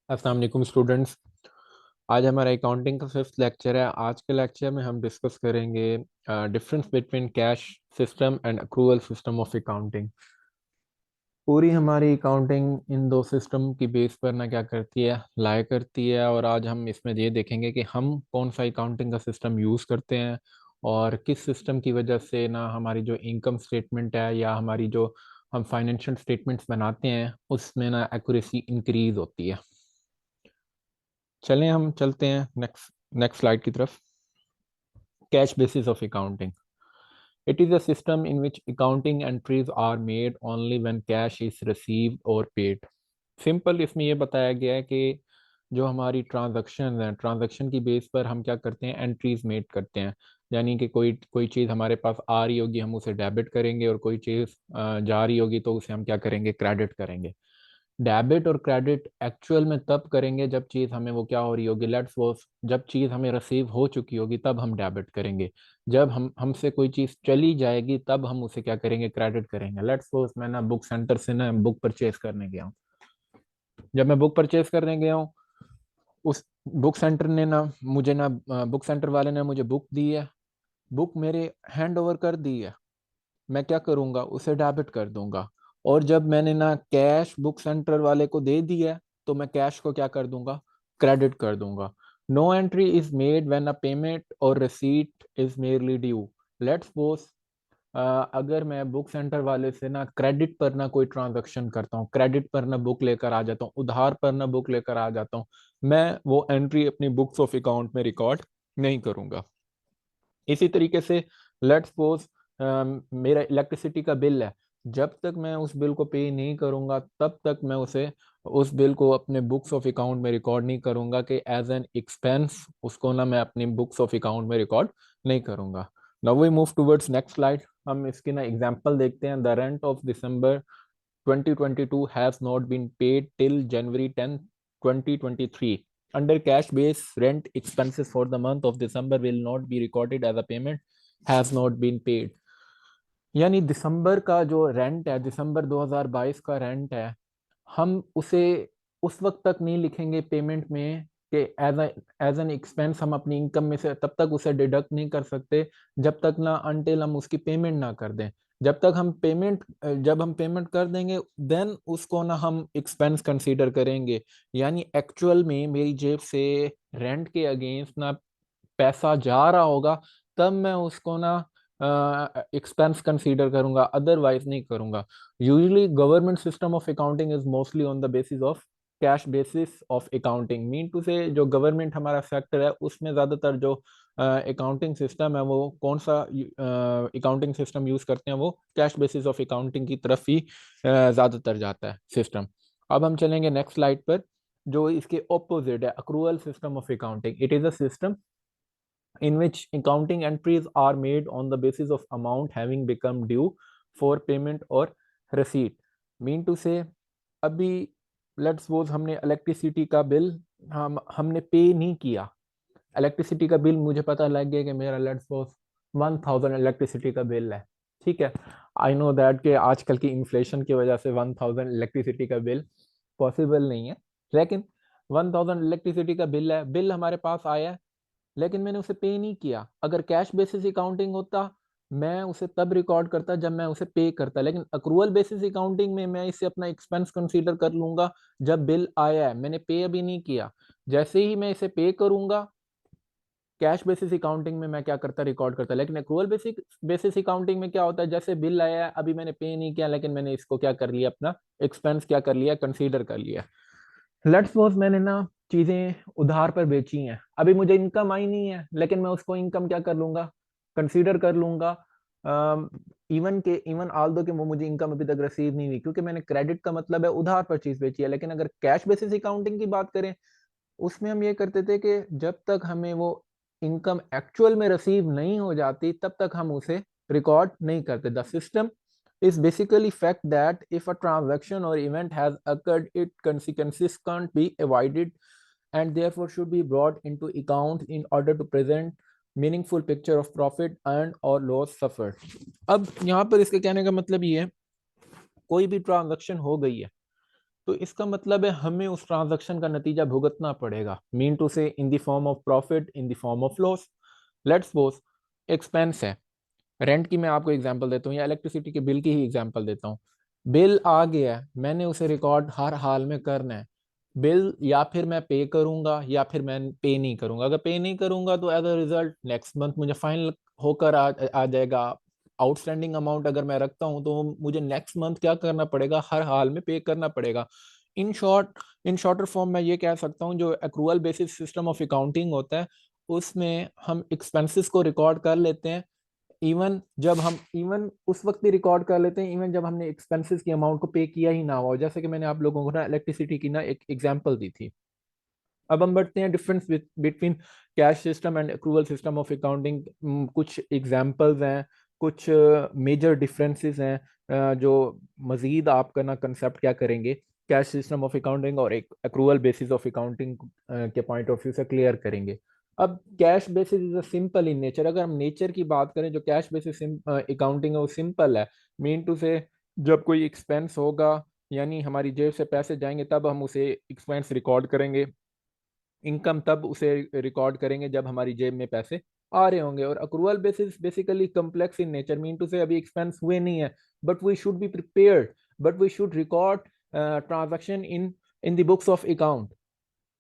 अस्सलाम वालेकुम स्टूडेंट्स। आज हमारा अकाउंटिंग का फिफ्थ लेक्चर है। आज के लेक्चर में हम डिस्कस करेंगे difference between cash system and accrual system of accounting. पूरी हमारी अकाउंटिंग इन दो सिस्टम की बेस पर ना क्या करती है, लाई करती है। और आज हम इसमें ये देखेंगे कि हम कौन सा अकाउंटिंग का सिस्टम यूज़ करते हैं और किस सिस्टम की वजह से ना हमारी जो इनकम स्टेटमेंट है या हमारी जो हम फाइनेंशियल स्टेटमेंट्स बनाते हैं उसमें ना एक्यूरेसी इंक्रीज होती है। चलें हम चलते हैं नेक्स्ट नेक्स्ट स्लाइड की तरफ। Cash basis of accounting, it is a system in which accounting entries are made only when cash is received और पेड। सिंपल इसमें यह बताया गया है कि जो हमारी ट्रांजैक्शन है, ट्रांजैक्शन की बेस पर हम क्या करते हैं, एंट्रीज मेड करते हैं। यानी कि कोई कोई चीज़ हमारे पास आ रही होगी हम उसे डेबिट करेंगे, और कोई चीज़ जा रही होगी तो उसे हम क्या करेंगे, क्रेडिट करेंगे। डेबिट और क्रेडिट एक्चुअल में तब करेंगे जब चीज़ हमें वो क्या हो रही होगी, लेट्स सपोज जब चीज़ हमें रिसीव हो चुकी होगी तब हम डेबिट करेंगे। जब हमसे कोई चीज़ चली जाएगी तब हम उसे क्या करेंगे, क्रेडिट करेंगे। लेट्स सपोज मैं ना बुक सेंटर से ना बुक परचेज करने गया हूँ। जब मैं बुक परचेज करने गया हूँ, उस बुक सेंटर ने ना मुझे ना बुक सेंटर वाले ने मुझे बुक दी है, बुक मेरे हैंड ओवर कर दी है। मैं क्या करूंगा, उसे डेबिट कर दूंगा। और जब मैंने ना कैश बुक सेंटर वाले को दे दिया है तो मैं कैश को क्या कर दूंगा, क्रेडिट कर दूंगा। No entry is made when a payment or receipt is merely due. Let's suppose अगर मैं बुक सेंटर वाले से ना क्रेडिट पर ना कोई ट्रांजैक्शन करता हूँ, क्रेडिट पर ना बुक लेकर आ जाता हूँ, उधार पर ना बुक लेकर आ जाता हूँ, मैं वो एंट्री अपनी बुक्स ऑफ अकाउंट में रिकॉर्ड नहीं करूंगा। इसी तरीके से लेट्स सपोज मेरा इलेक्ट्रिसिटी का बिल है, जब तक मैं उस बिल को पे नहीं करूंगा तब तक मैं उस बिल को अपने बुक्स ऑफ अकाउंट में रिकॉर्ड नहीं करूंगा कि एज एन एक्सपेंस उसको ना मैं अपनी बुक्स ऑफ अकाउंट में रिकॉर्ड नहीं करूंगा। Now we move towards next slide. हम इसकी ना एग्जांपल देखते हैं। The rent of December 2022 has not been paid till January 10th, 2023. Under cash base, rent expenses for the month of December will not be recorded as a payment has not been paid. यानी दिसंबर का जो rent है, दिसंबर 2022 का rent है, हम उसे उस वक्त तक नहीं लिखेंगे पेमेंट में कि एज एन एक्सपेंस हम अपनी इनकम में से तब तक उसे डिडक्ट नहीं कर सकते जब तक ना अनटिल हम उसकी पेमेंट ना कर दें। जब हम पेमेंट कर देंगे देन उसको ना हम एक्सपेंस कंसीडर करेंगे। यानी एक्चुअल में मेरी जेब से रेंट के अगेंस्ट ना पैसा जा रहा होगा तब मैं उसको ना एक्सपेंस कंसीडर करूंगा, अदरवाइज नहीं करूंगा। Usually government system of accounting is mostly on the basis of cash basis of accounting. Mean to say जो गवर्नमेंट हमारा सेक्टर है उसमें ज़्यादातर जो अकाउंटिंग सिस्टम है वो कौन सा अकाउंटिंग सिस्टम यूज़ करते हैं, वो कैश बेसिस ऑफ अकाउंटिंग की तरफ ही ज़्यादातर जाता है सिस्टम। अब हम चलेंगे नेक्स्ट स्लाइड पर। जो इसके ऑपोजिट है, accrual system of accounting, it is a system in which accounting entries are made on the basis of amount having become due for payment or receipt. Mean to say, अभी let's suppose हमने electricity का bill हमने पे नहीं किया। Electricity का bill मुझे पता लग गया कि मेरा लेट्स सपोज 1000 इलेक्ट्रिसिटी का बिल है। ठीक है, आई नो दैट कि आजकल की इन्फ्लेशन की वजह से 1000 इलेक्ट्रिसिटी का बिल पॉसिबल नहीं है, लेकिन 1000 इलेक्ट्रिसिटी का बिल है, बिल हमारे पास आया है, लेकिन मैंने उसे पे नहीं किया। अगर कैश बेसिस अकाउंटिंग होता मैं उसे तब रिकॉर्ड करता जब मैं उसे पे करता, लेकिन अक्रूवल बेसिस अकाउंटिंग में मैं इसे अपना एक्सपेंस कंसीडर कर लूंगा जब बिल आया है, मैंने पे अभी नहीं किया। जैसे ही मैं इसे पे करूंगा कैश बेसिस अकाउंटिंग में मैं क्या करता, रिकॉर्ड करता। लेकिन अक्रूवल बेसिस बेसिस अकाउंटिंग में क्या होता है, जैसे बिल आया है अभी मैंने पे नहीं किया लेकिन मैंने इसको क्या कर लिया, अपना एक्सपेंस क्या कर लिया, कंसीडर कर लिया। लेट्स सपोज मैंने ना चीजें उधार पर बेची हैं, अभी मुझे इनकम आई नहीं है लेकिन मैं उसको इनकम क्या कर लूंगा, कंसीडर कर लूंगा। इवन ऑल दो कि वो मुझे इनकम अभी तक रिसीव नहीं हुई, क्योंकि मैंने क्रेडिट का मतलब है उधार पर चीज बेची है। लेकिन अगर कैश बेसिस अकाउंटिंग की बात करें उसमें हम ये करते थे कि जब तक हमें वो इनकम एक्चुअल में रिसीव नहीं हो जाती तब तक हम उसे रिकॉर्ड नहीं करते। The system is basically fact that if a transaction or event has occurred, its consequences can't be avoided and therefore should be brought into account in order to present meaningful picture of profit earned or loss suffered. अब यहाँ पर इसके कहने का मतलब ये है, कोई भी ट्रांजैक्शन हो गई है, तो इसका मतलब है हमें उस ट्रांजैक्शन का नतीजा भुगतना पड़ेगा, मीन टू से इन the form of profit, in the form of loss. Let's suppose expense है, रेंट की मैं आपको एग्जांपल देता हूँ या इलेक्ट्रिसिटी के बिल की ही एग्जांपल देता हूँ। बिल आ गया है, मैंने उसे रिकॉर्ड हर हाल में करना है। बिल या फिर मैं पे करूंगा या फिर मैं पे नहीं करूंगा। अगर पे नहीं करूंगा तो as a result next month मुझे फाइन होकर आ जाएगा। आउटस्टैंडिंग अमाउंट अगर मैं रखता हूं तो मुझे नेक्स्ट मंथ क्या करना पड़ेगा, हर हाल में पे करना पड़ेगा। In short, in shorter form मैं ये कह सकता हूँ जो accrual basis system of accounting होता है उसमें हम एक्सपेंसेस को रिकॉर्ड कर लेते हैं। इवन उस वक्त भी रिकॉर्ड कर लेते हैं इवन जब हमने एक्सपेंसेस की अमाउंट को पे किया ही ना हो, जैसे कि मैंने आप लोगों को ना इलेक्ट्रिसिटी की ना एक एग्जांपल दी थी। अब हम बढ़ते हैं difference between cash system and accrual system of accounting. कुछ एग्जांपल्स हैं, कुछ मेजर डिफरेंसेस हैं जो मजीद आपका ना कंसेप्ट क्या करेंगे कैश सिस्टम ऑफ अकाउंटिंग और एक अक्रूवल बेसिस ऑफ अकाउंटिंग के पॉइंट ऑफ व्यू से क्लियर करेंगे। अब cash basis is a simple in nature. अगर हम नेचर की बात करें, जो कैश बेसिस अकाउंटिंग है वो सिंपल है। मीन टू से जब कोई एक्सपेंस होगा यानी हमारी जेब से पैसे जाएंगे तब हम उसे एक्सपेंस रिकॉर्ड करेंगे। इनकम तब उसे रिकॉर्ड करेंगे जब हमारी जेब में पैसे आ रहे होंगे। और accrual basis basically complex in nature, mean to say अभी एक्सपेंस हुए नहीं है but we should be prepared, but we should record transaction in the books of account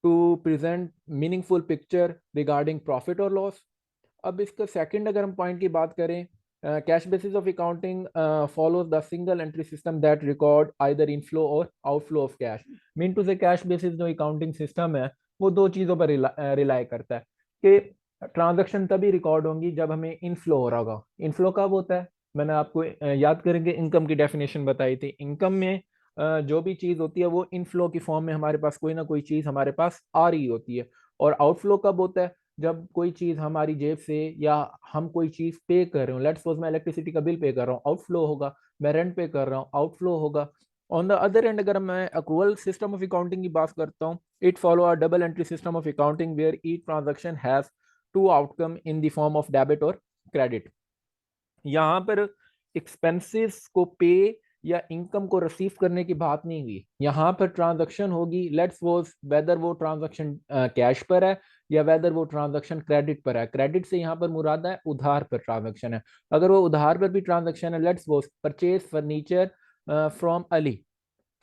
to present meaningful picture regarding profit और loss. अब इसका second अगर हम point की बात करें, cash basis of accounting follows the single entry system that record either inflow or outflow of cash. Mean to से cash basis जो अकाउंटिंग सिस्टम है वो दो चीज़ों पर रिलाई करता है कि ट्रांजैक्शन तभी रिकॉर्ड होंगी जब हमें इनफ्लो हो रहा होगा। इनफ्लो कब होता है, मैंने आपको याद करेंगे इनकम की डेफिनेशन बताई थी। इनकम में जो भी चीज़ होती है वो इनफ्लो की फॉर्म में हमारे पास कोई ना कोई चीज़ हमारे पास आ रही होती है। और आउटफ्लो कब होता है, जब कोई चीज हमारी जेब से या हम कोई चीज पे कर रहे हो। लेट्स सपोज मैं इलेक्ट्रिसिटी का बिल पे कर रहा हूँ, आउटफ्लो होगा। मैं रेंट पे कर रहा हूँ, आउटफ्लो होगा। ऑन द अदर एंड अगर मैं अक्रूवल सिस्टम ऑफ अकाउंटिंग की बात करता हूँ, it follow a double entry system of accounting where each transaction has two outcome in the form of debit और क्रेडिट। यहाँ पर एक्सपेंसेस को पे या इनकम को रिसीव करने की बात नहीं हुई, यहाँ पर ट्रांजैक्शन होगी। लेट्स सपोज वेदर वो ट्रांजैक्शन कैश पर है या वेदर वो ट्रांजैक्शन क्रेडिट पर है। क्रेडिट से यहाँ पर मुराद है उधार पर ट्रांजैक्शन है। अगर वो उधार पर भी ट्रांजैक्शन है, let's suppose purchase furniture from Ali.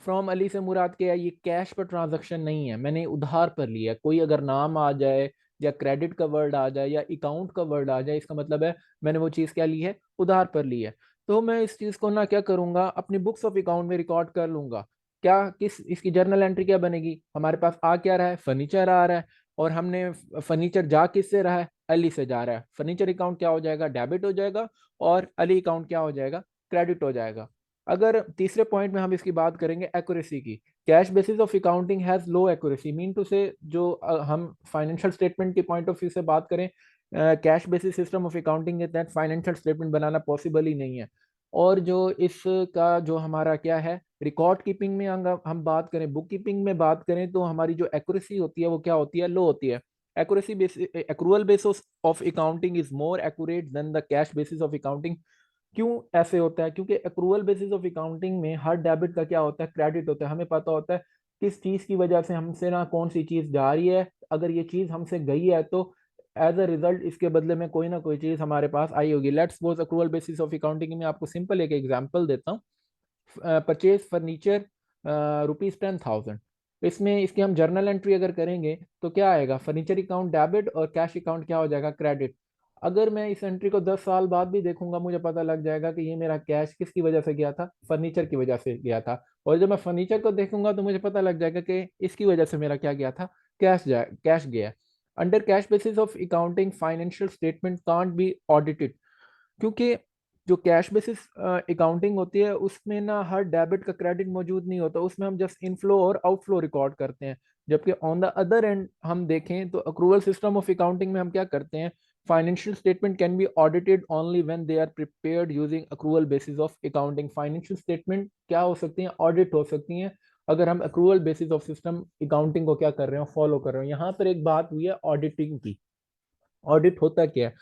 From Ali से मुराद क्या है, ये कैश पर ट्रांजैक्शन नहीं है, मैंने उधार पर लिया है। कोई अगर नाम आ जाए या क्रेडिट का वर्ड आ जाए या अकाउंट का वर्ड आ जाए, इसका मतलब है मैंने वो चीज़ क्या ली है, उधार पर ली है। तो मैं इस चीज़ को ना क्या करूंगा, अपनी बुक्स ऑफ अकाउंट में रिकॉर्ड कर लूंगा। क्या किस इसकी जर्नल एंट्री क्या बनेगी, हमारे पास आ क्या रहा है, फर्नीचर आ रहा है। और हमने फर्नीचर जा किससे रहा है, अली से जा रहा है। फर्नीचर अकाउंट क्या हो जाएगा, डेबिट हो जाएगा। और अली अकाउंट क्या हो जाएगा, क्रेडिट हो जाएगा। अगर तीसरे पॉइंट में हम इसकी बात करेंगे एक्यूरेसी की, cash basis of accounting has low accuracy. Mean to say जो हम फाइनेंशियल स्टेटमेंट के पॉइंट ऑफ व्यू से बात करें, cash basis system of accounting के तहत फाइनेंशियल स्टेटमेंट बनाना पॉसिबल ही नहीं है। और जो इसका जो हमारा क्या है, रिकॉर्ड कीपिंग में अगर हम बात करें, बुक कीपिंग में बात करें, तो हमारी जो एक्यूरेसी होती है वो क्या होती है, लो होती है। Accuracy basis accrual basis of accounting is more accurate then the cash basis of accounting. क्यों ऐसे होता है, क्योंकि अक्रूवल बेसिस ऑफ अकाउंटिंग में हर डेबिट का क्या होता है, क्रेडिट होता है। हमें पता होता है किस चीज की वजह से हमसे ना कौन सी चीज जा रही है। अगर ये चीज हमसे गई है तो एज अ रिजल्ट इसके बदले में कोई ना कोई चीज हमारे पास आई होगी। Let's suppose accrual basis of accounting में आपको सिंपल एक एग्जांपल देता हूँ। Purchase furniture ₹10,000। इसमें इसकी हम जर्नल एंट्री अगर करेंगे तो क्या आएगा, फर्नीचर अकाउंट डेबिट और कैश अकाउंट क्या हो जाएगा, क्रेडिट। अगर मैं इस एंट्री को 10 साल बाद भी देखूंगा, मुझे पता लग जाएगा कि ये मेरा कैश किसकी वजह से गया था, फर्नीचर की वजह से गया था। और जब मैं फर्नीचर को देखूंगा तो मुझे पता लग जाएगा कि इसकी वजह से मेरा क्या गया था, कैश गया। Under cash basis of accounting financial statement can't be audited, क्योंकि जो कैश बेसिस अकाउंटिंग होती है उसमें ना हर डेबिट का क्रेडिट मौजूद नहीं होता, उसमें हम just inflow or outflow record करते हैं। जबकि ऑन द अदर एंड हम देखें तो अक्रूवल सिस्टम ऑफ अकाउंटिंग में हम क्या करते हैं, financial statement can be audited only when they are prepared using accrual basis of accounting. Financial statement क्या हो सकती हैं, ऑडिट हो सकती हैं अगर हम accrual basis of system accounting को क्या कर रहे हो, फॉलो कर रहे हो। यहाँ पर एक बात हुई है ऑडिटिंग की। ऑडिट होता क्या है,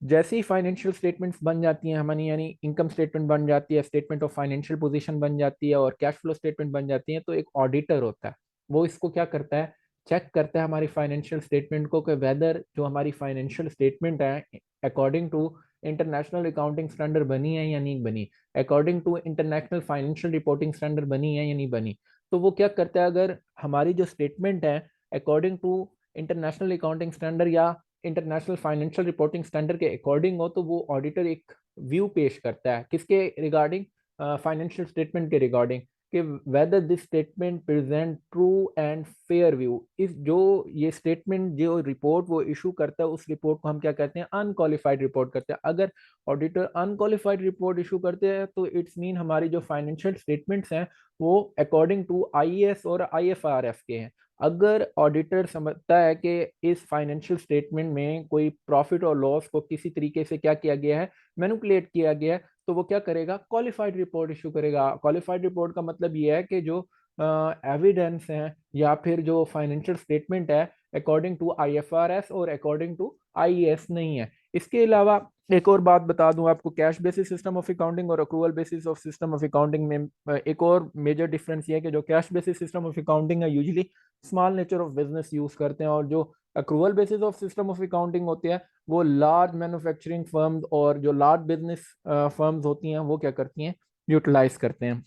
जैसे ही फाइनेंशियल स्टेटमेंट्स बन जाती हैं हमारी, यानी इनकम स्टेटमेंट बन जाती है, स्टेटमेंट ऑफ फाइनेंशियल पोजीशन बन जाती है और कैश फ्लो स्टेटमेंट बन जाती है, तो एक ऑडिटर होता है, वो इसको क्या करता है, चेक करता है हमारी फाइनेंशियल स्टेटमेंट को कि वेदर जो हमारी फाइनेंशियल स्टेटमेंट है according to international accounting standard बनी है या नहीं बनी, according to international financial reporting standard बनी है या नहीं बनी। तो वो क्या करता है, अगर हमारी जो स्टेटमेंट है according to international accounting standard या इंटरनेशनल फाइनेंशियल रिपोर्टिंग स्टैंडर्ड के अकॉर्डिंग हो, तो वो ऑडिटर एक व्यू पेश करता है किसके रिगार्डिंग, फाइनेंशियल स्टेटमेंट के रिगार्डिंग, कि whether this statement present true and fair view. इस जो ये स्टेटमेंट जो रिपोर्ट वो इशू करता है, उस रिपोर्ट को हम क्या कहते हैं, अनक्वालिफाइड रिपोर्ट करते हैं। अगर ऑडिटर अनक्वालिफाइड रिपोर्ट इशू करते हैं तो इट्स मीन हमारी जो फाइनेंशियल स्टेटमेंट्स हैं वो अकॉर्डिंग टू आईएएस और आईएफआरएस के हैं। अगर ऑडिटर समझता है कि इस फाइनेंशियल स्टेटमेंट में कोई प्रॉफिट और लॉस को किसी तरीके से क्या किया गया है, मैनिपुलेट किया गया है, तो वो क्या करेगा, क्वालिफाइड रिपोर्ट इशू करेगा। क्वालिफाइड रिपोर्ट का मतलब ये है कि जो एविडेंस है या फिर जो फाइनेंशियल स्टेटमेंट है अकॉर्डिंग टू आईएफआरएस और अकॉर्डिंग टू आईएएस नहीं है। इसके अलावा एक और बात बता दूं आपको, cash basis system of accounting और accrual basis of system of accounting में एक और मेजर डिफरेंस ये है कि जो cash basis system of accounting है usually small nature of business use करते हैं, और जो accrual basis of system of accounting होती है वो लार्ज मैन्युफैक्चरिंग फर्म्स और जो लार्ज बिजनेस फर्म्स होती हैं वो क्या करती हैं, यूटिलाइज करते हैं।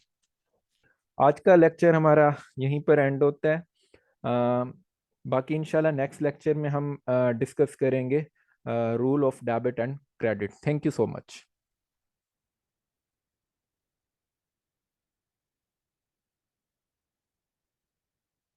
आज का लेक्चर हमारा यहीं पर एंड होता है। बाकी इंशाल्लाह नेक्स्ट लेक्चर में हम डिस्कस करेंगे rule of debit and credit. Thank you so much.